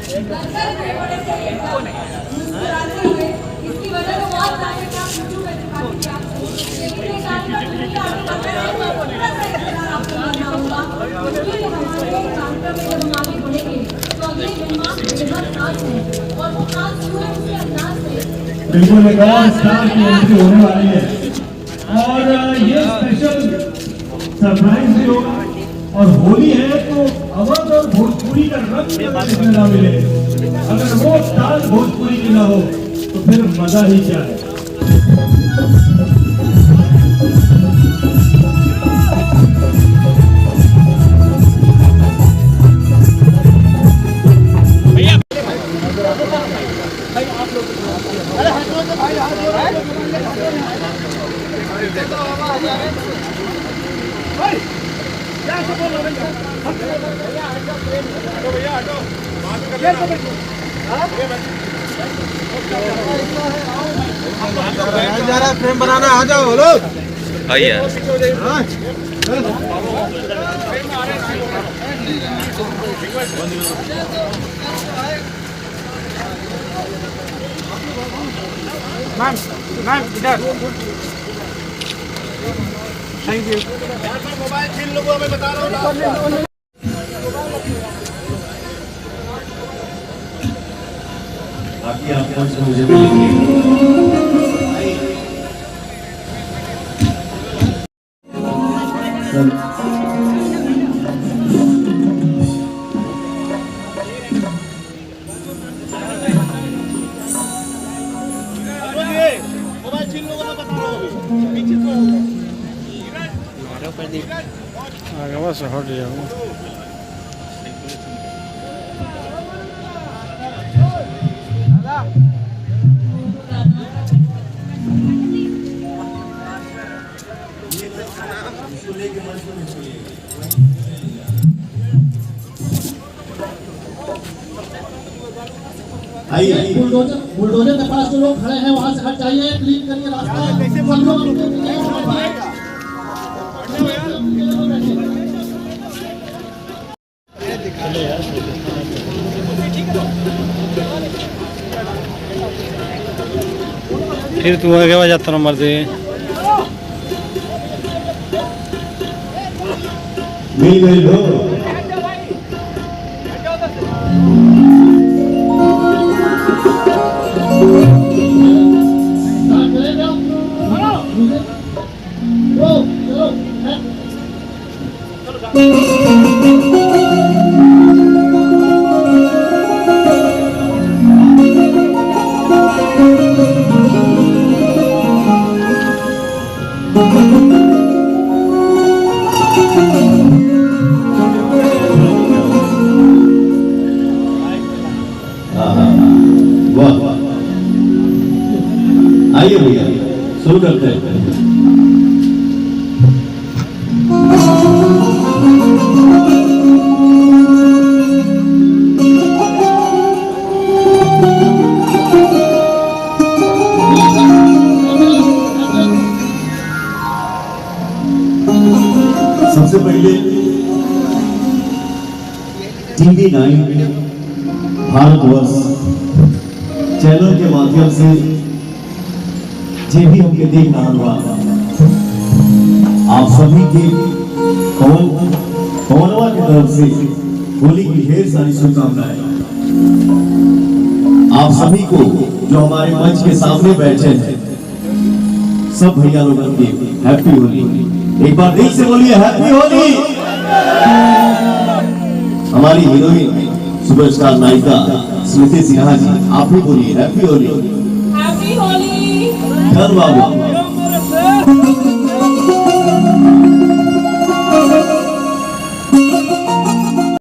इसकी वजह से बहुत सारे काम यूट्यूब पे दिखाती है बिल्कुल एक और स्टार की एंट्री होने वाली है और ये स्पेशल सरप्राइज भी होगा और होली है तो अवध और भोजपुरी का रंग इसमें ना मिले। अगर वो ताल भोजपुरी की ना हो तो फिर मजा ही क्या है। जा रहा फ्रेम बनाना, आ जाओ लोग। आइए मैम मैम इधर थैंक यू। मोबाइल छीन लोगों में बता रहा हूँ। बाकी आप कौन से मुझे मिलेंगे मोबाइल छीन लोगों में बता रहा हूँ। पीछे तो आगे बस हट जाऊँ। बुलडोजर के पास जो लोग खड़े हैं वहां से हट जाइए, क्लीन करिए रास्ता। फिर तू आगे जाता ना मर्दे मिल गई हो। आइए भैया शुरू करते हैं। सबसे पहले TV9 भारतवर्ष चैनल के माध्यम से जे भी हमके देख रहा हुआ आप सभी के पवनवा की तरफ से होली की ढेर सारी शुभकामनाएं। आप सभी को जो हमारे मंच के सामने बैठे हैं सब भैया लोगों के हैप्पी होली। एक बार दिल से बोलिए हैप्पी होली। हमारी हीरोइन सुपरस्टार नायिका स्मृति सिन्हा जी आप भी बोलिए हैप्पी होली। हैप्पी होली। धन बाबू